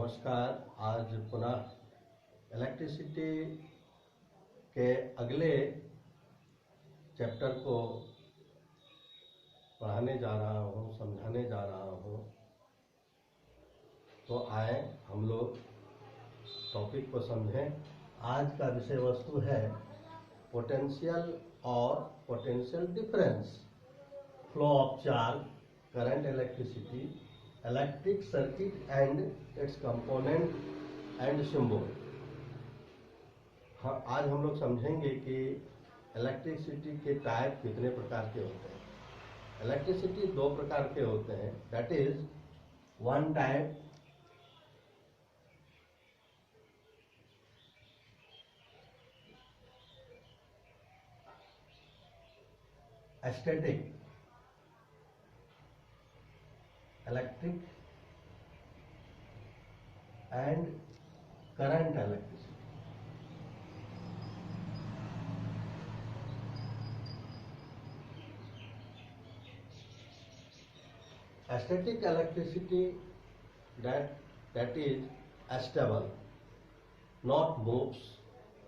नमस्कार। आज पुनः इलेक्ट्रिसिटी के अगले चैप्टर को पढ़ाने जा रहा हूँ, समझाने जा रहा हूँ। तो आए हम लोग टॉपिक को समझें। आज का विषय वस्तु है पोटेंशियल और potential difference, flow of charge, current, electricity, electric circuit and it's component and symbol. आज हम लोग समझेंगे कि इलेक्ट्रिसिटी के टाइप कितने प्रकार के होते हैं। इलेक्ट्रिसिटी दो प्रकार के होते हैं, that is one type static electric and current electricity. Static electricity that is stable, not moves.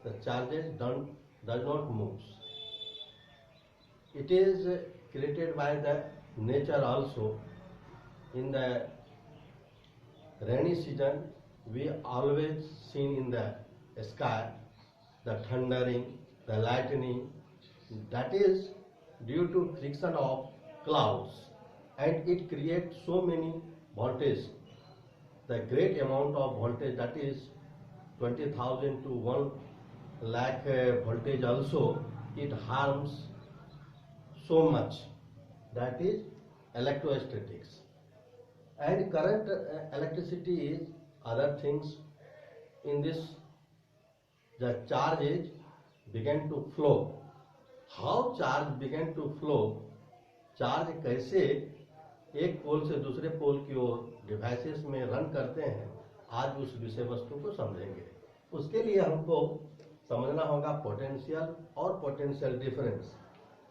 The charges does not moves. It is created by the nature also. In the rainy season, we always seen in the sky the thundering, the lightning. That is due to friction of clouds, and it creates so many voltage. The great amount of voltage, that is 20,000 to 1 lakh voltage also, it harms so much. That is electrostatics. And current electricity is other things. In this, the charges began to flow. How charge began to flow? Charge कैसे एक पोल से दूसरे पोल की ओर devices में run करते हैं, आज उस विषय वस्तु को समझेंगे। उसके लिए हमको समझना होगा पोटेंशियल और potential difference.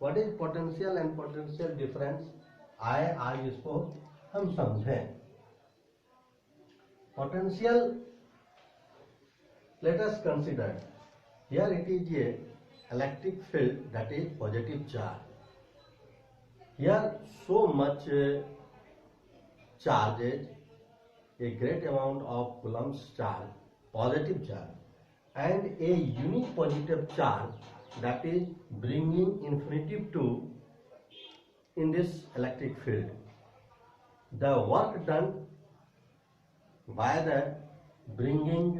What is potential and potential difference? आए आज इसको हम समझें। Potential, let us consider here it is a electric field that is positive charge. Here so much charges, a great amount of Coulomb's charge, positive charge, and a unique positive charge that is bringing infinitive to in this electric field. The work done by the bringing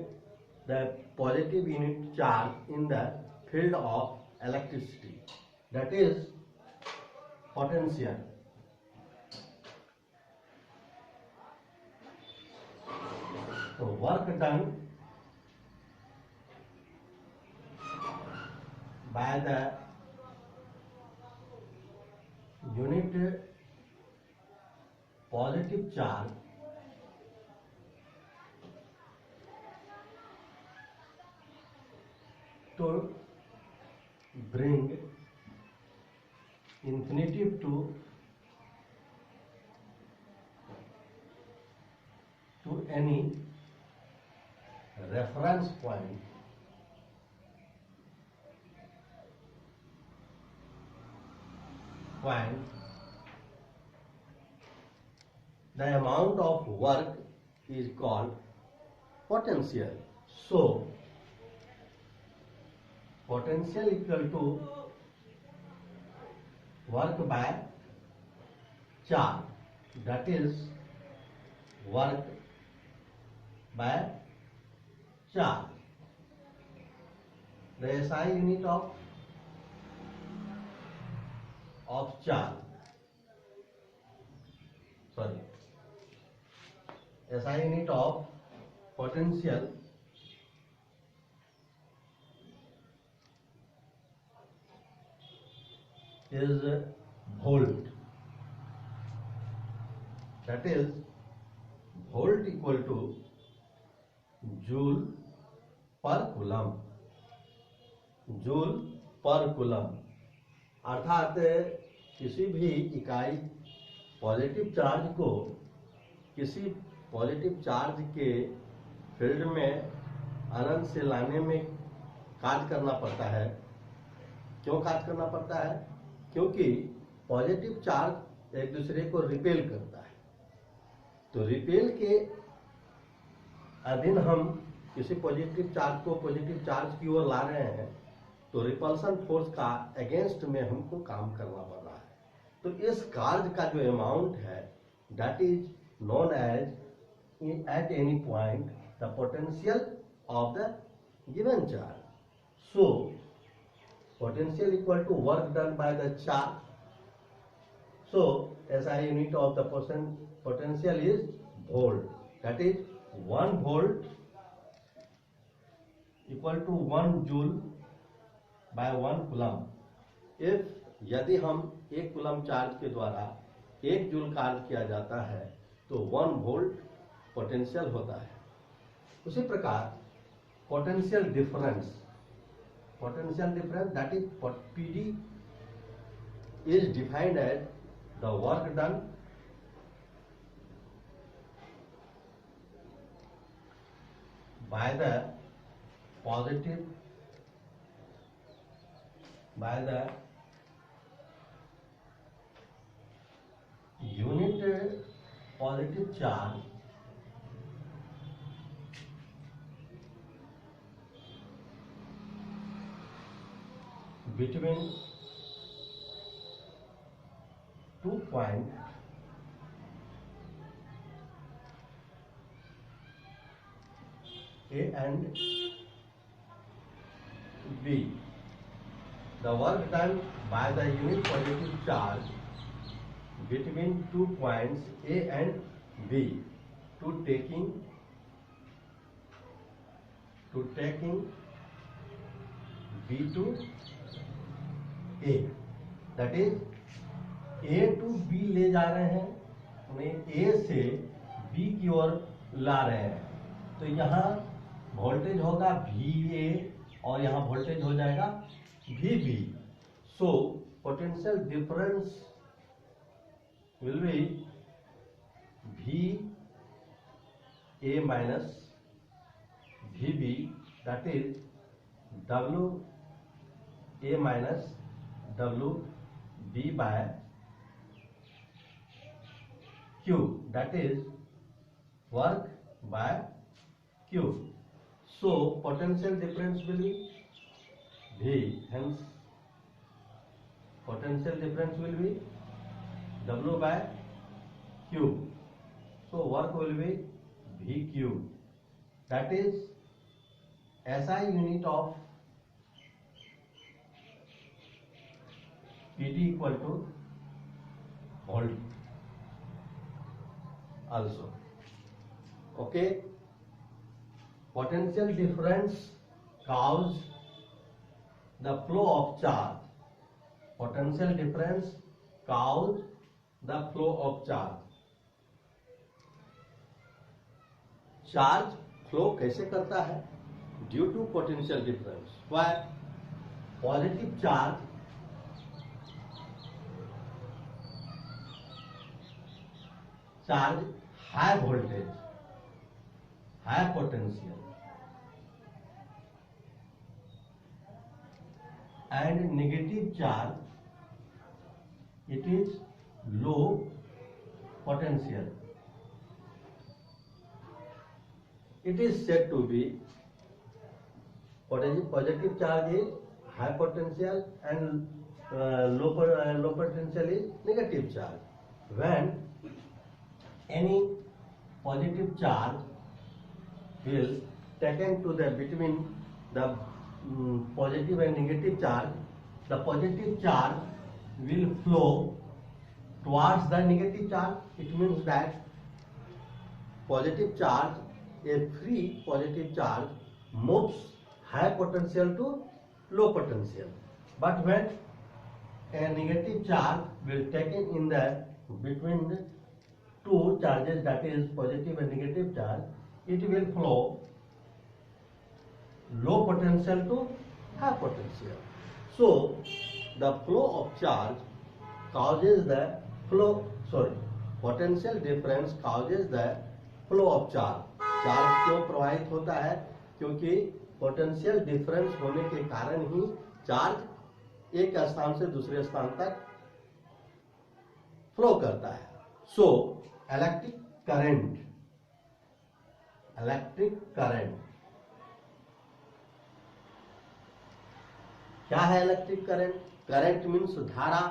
the positive unit charge in the field of electricity, that is potential. So work done by the unit positive charge to bring infinitive to any reference point the amount of work is called potential. So potential equal to work by charge, that is work by charge. The SI unit of charge, SI unit of potential is volt. That is volt equal to joule per coulomb. Joule पर coulomb, अर्थात किसी भी इकाई positive charge को किसी positive charge के field में अनंत से लाने में कार्य करना पड़ता है। क्यों कार्य करना पड़ता है? क्योंकि पॉजिटिव चार्ज एक दूसरे को रिपेल करता है। तो रिपेल के अधीन हम किसी पॉजिटिव चार्ज को पॉजिटिव चार्ज की ओर ला रहे हैं, तो रिपल्सन फोर्स का अगेंस्ट में हमको काम करना पड़ रहा है। तो इस कार्य का जो अमाउंट है, that is known as at any point the potential of the given charge. So potential equal to work done by the charge. So SI unit of the potential is volt. That is 1 volt equal to 1 joule by 1 coulomb. If यदि हम 1 coulomb charge के द्वारा 1 joule कार्य किया जाता है तो 1 volt potential होता है। उसी प्रकार potential difference that is what PD is defined as the work done by the unit positive charge between 2 points A and B. The work done by the unit positive charge between 2 points A and B to taking B to A, that is A to B ले जा रहे हैं, उन्हें A से B की ओर ला रहे हैं। तो यहाँ वोल्टेज होगा VA और यहाँ वोल्टेज हो जाएगा VB। So potential difference will be VA minus VB, that is WA minus WB by Q, that is work by Q. So potential difference will be V, hence potential difference will be W by Q. So work will be VQ, that is SI unit of PD equal to volt also. Okay, potential difference cause the flow of charge. Potential difference cause the flow of charge. Charge flow कैसे करता है? Due to potential difference. Why? Positive charge high voltage, high potential, and negative charge it is low potential. It is said to be positive charge is high potential and low potential is negative charge. When any positive charge will taken to the between the positive and negative charge, the positive charge will flow towards the negative charge. It means that positive charge, a free positive charge, moves high potential to low potential. But when a negative charge will taken in the between the two charges, that is positive and negative charge, it will flow low potential to high potential. So the flow of charge causes the potential difference causes the flow of charge. Charge क्यों प्रवाहित होता है? क्योंकि potential difference होने के कारण ही charge एक स्थान से दूसरे स्थान तक फ्लो करता है। सो इलेक्ट्रिक करंट क्या है? इलेक्ट्रिक करंट मीन्स धारा,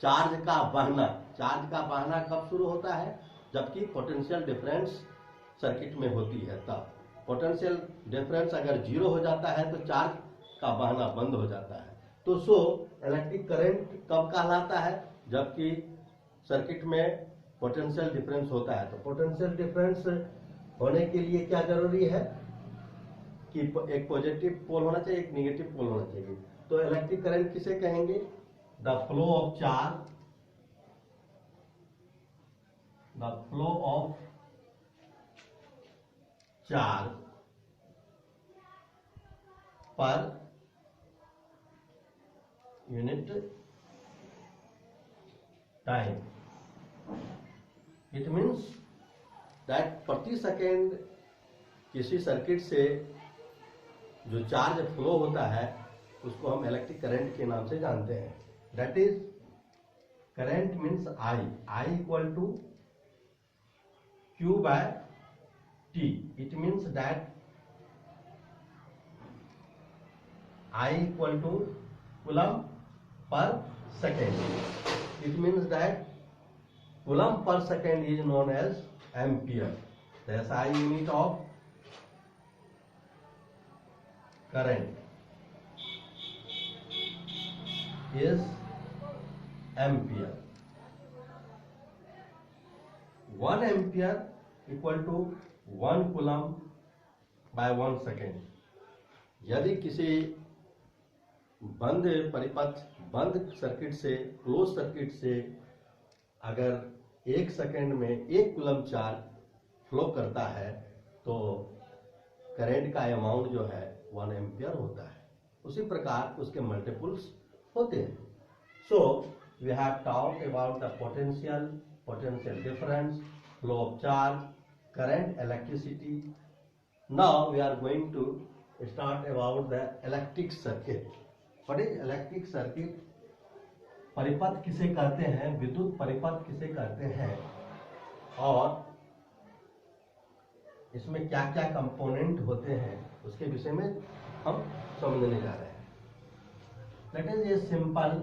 चार्ज का बहना। चार्ज का बहना कब शुरू होता है? जबकि पोटेंशियल डिफरेंस सर्किट में होती है तब। पोटेंशियल डिफरेंस अगर जीरो हो जाता है तो चार्ज का बहना बंद हो जाता है। तो सो इलेक्ट्रिक करंट कब कहलाता है? जबकि सर्किट में पोटेंशियल डिफरेंस होता है। तो पोटेंशियल डिफरेंस होने के लिए क्या जरूरी है कि एक पॉजिटिव पोल होना चाहिए, एक नेगेटिव पोल होना चाहिए। तो इलेक्ट्रिक करंट किसे कहेंगे? The flow of charge per unit time. It means that प्रति सेकेंड किसी सर्किट से जो चार्ज फ्लो होता है उसको हम इलेक्ट्रिक करंट के नाम से जानते हैं। That is current means I equal to Q by T. It means that I equal to coulomb per second. It means that coulomb per second is known as ampere. The SI unit of current is ampere. 1 ampere equal to 1 coulomb by 1 second. यदि किसी बंद परिपथ, बंद circuit से, close circuit से अगर 1 second में 1 coulomb charge flow करता है तो करंट का अमाउंट जो है 1 एम्पियर होता है। उसी प्रकार उसके मल्टीपल्स होते हैं। So we have talked about the potential difference, flow of charge, current, electricity. Now we are going to start about the electric circuit. What is electric circuit? परिपथ किसे कहते हैं, विद्युत परिपथ किसे कहते हैं, और इसमें क्या क्या कंपोनेंट होते हैं उसके विषय में हम समझने जा रहे हैं। Let is a simple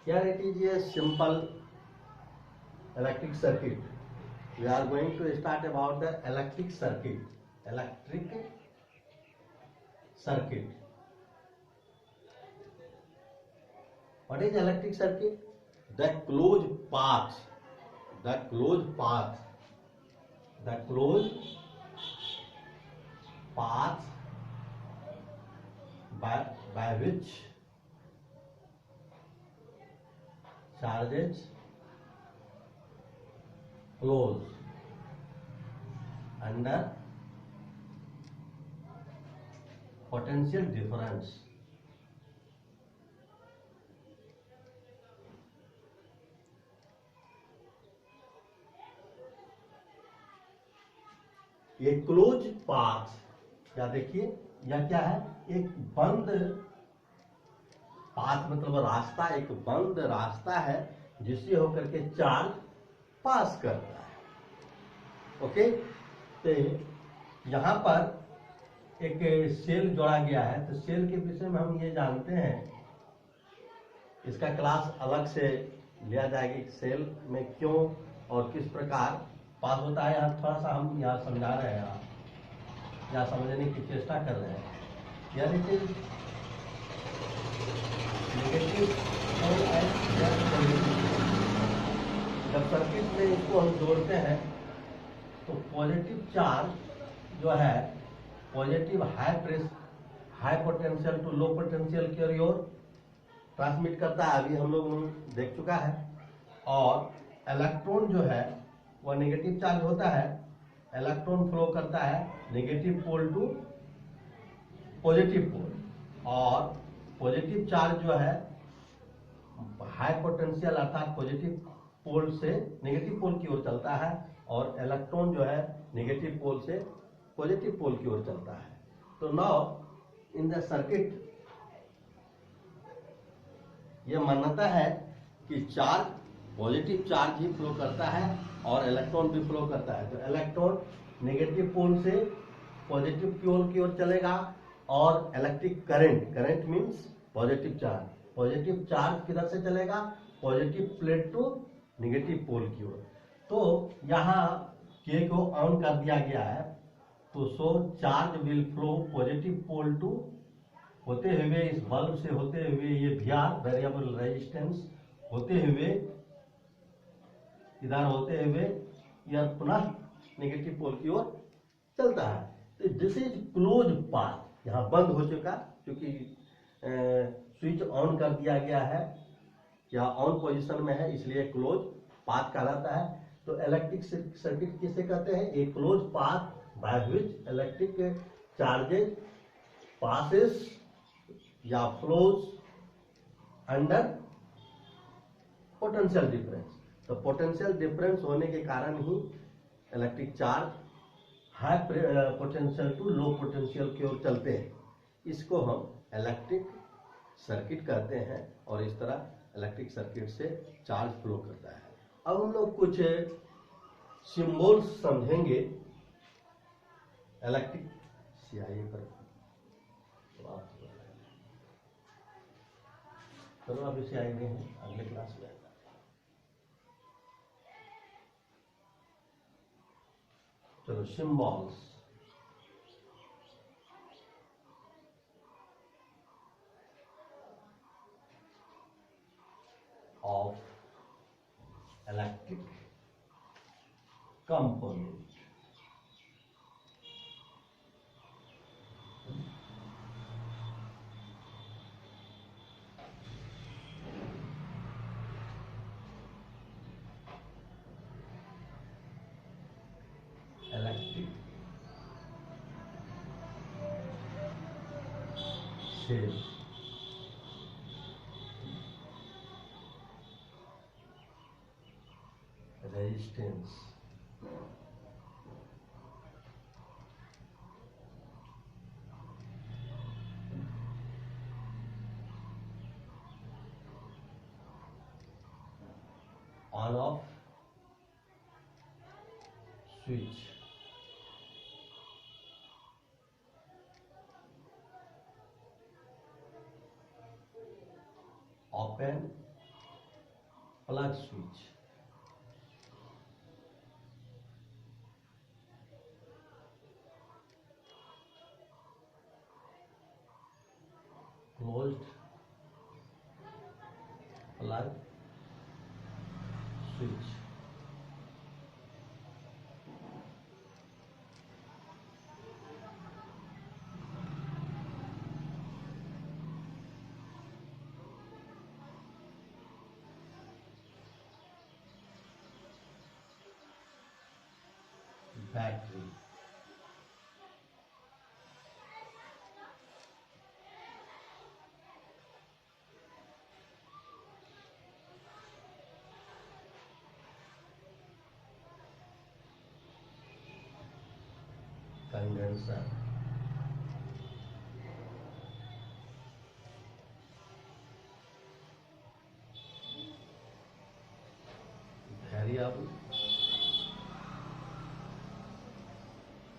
here it is a simple electric circuit. We are going to start about the electric circuit. What is electric circuit? The closed path by which charges flows under potential difference. ये close path या देखिए यह क्या है, एक बंद path मतलब रास्ता, एक बंद रास्ता है जिससे होकर के चार्ज पास करता है। ओके, तो यहाँ पर एक सेल जोड़ा गया है, तो सेल के विषय में हम ये जानते हैं, इसका क्लास अलग से लिया जाएगा, सेल में क्यों और किस प्रकार पास होता है। यहाँ थोड़ा सा हम यहाँ समझा रहे हैं, यहाँ समझने की चेष्टा कर रहे हैं। यानी कि नेगेटिव पोल एंड पॉजिटिव। जब सर्किट में इसको हम जोड़ते हैं तो पॉजिटिव चार्ज जो है positive high potential to low potential की ओर ट्रांसमिट करता है, अभी हम लोग देख चुका है। और इलेक्ट्रॉन जो है वह नेगेटिव चार्ज होता है, इलेक्ट्रॉन फ्लो करता है negative pole to positive pole. और पॉजिटिव चार्ज जो है हाई पोटेंशियल अर्थात पॉजिटिव पोल से नेगेटिव पोल की ओर चलता है, और इलेक्ट्रॉन जो है नेगेटिव पोल से पॉजिटिव पोल की ओर चलता है। तो नाउ इन द सर्किट ये मान्यता है कि चार्ज पॉजिटिव चार्ज ही फ्लो करता है और इलेक्ट्रॉन भी फ्लो करता है। तो इलेक्ट्रॉन नेगेटिव पोल से पॉजिटिव पोल की ओर चलेगा, और electric current means positive charge किधर से चलेगा, positive plate to negative pole की ओर। तो यहाँ के को ऑन कर दिया गया है, तो so charge will flow positive pole to होते हुए इस बल्ब से होते हुए ये VR वेरिएबल रेजिस्टेंस होते हुए इधर होते हुए यह पुनः नेगेटिव पोल की ओर चलता है। तो दिस इज क्लोज पाथ। यहाँ बंद हो चुका क्योंकि स्विच ऑन कर दिया गया है, या ऑन पोजीशन में है, इसलिए क्लोज पाथ कहलाता है। तो इलेक्ट्रिक सर्किट किसे कहते हैं, a close path by which electric charges passes या फ्लोज अंडर पोटेंशियल डिफरेंस। तो पोटेंशियल डिफरेंस होने के कारण ही electric charge high potential to low potential की ओर चलते हैं। इसको हम इलेक्ट्रिक सर्किट कहते हैं, और इस तरह इलेक्ट्रिक सर्किट से चार्ज फ्लो करता है। अब हम लोग कुछ सिंबल्स समझेंगे इलेक्ट्रिक सियाही पर। चलो अभी से आएंगे अगले क्लास में। चलो symbols of electric component. Electric shape resistance on off switch, open plug switch, closed plug switch. Battery, condenser, variable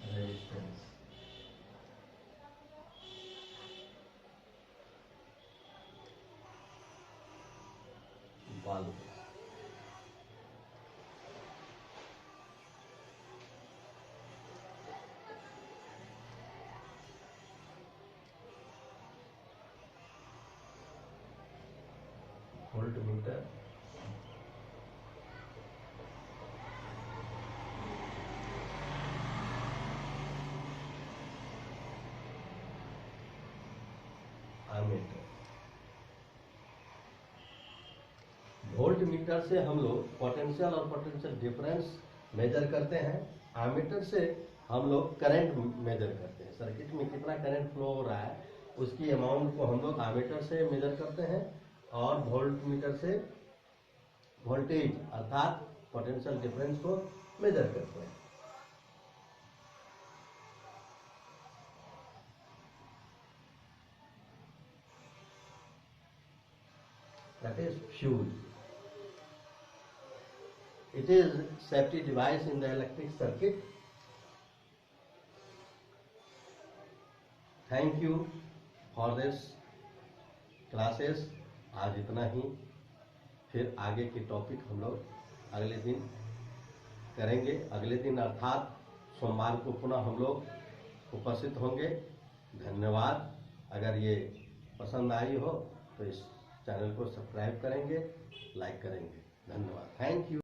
resistance, bulb. voltmeter, ammeter। Volt meter से हम लोग पोटेंशियल और पोटेंशियल डिफरेंस मेजर करते हैं। एमीटर से हम लोग करंट मेजर करते हैं। सर्किट में कितना करंट फ्लो हो रहा है उसकी अमाउंट को हम लोग एमीटर से मेजर करते हैं, और वोल्ट मीटर से वोल्टेज अर्थात पोटेंशियल डिफरेंस को मेजर करते हैं। That is fuse. It is safety device in the electric circuit. Thank you for this classes. आज इतना ही, फिर आगे के टॉपिक हम लोग अगले दिन करेंगे। अगले दिन अर्थात सोमवार को पुनः हम लोग उपस्थित होंगे। धन्यवाद। अगर ये पसंद आई हो तो इस चैनल को सब्सक्राइब करेंगे, लाइक करेंगे। धन्यवाद। Thank you.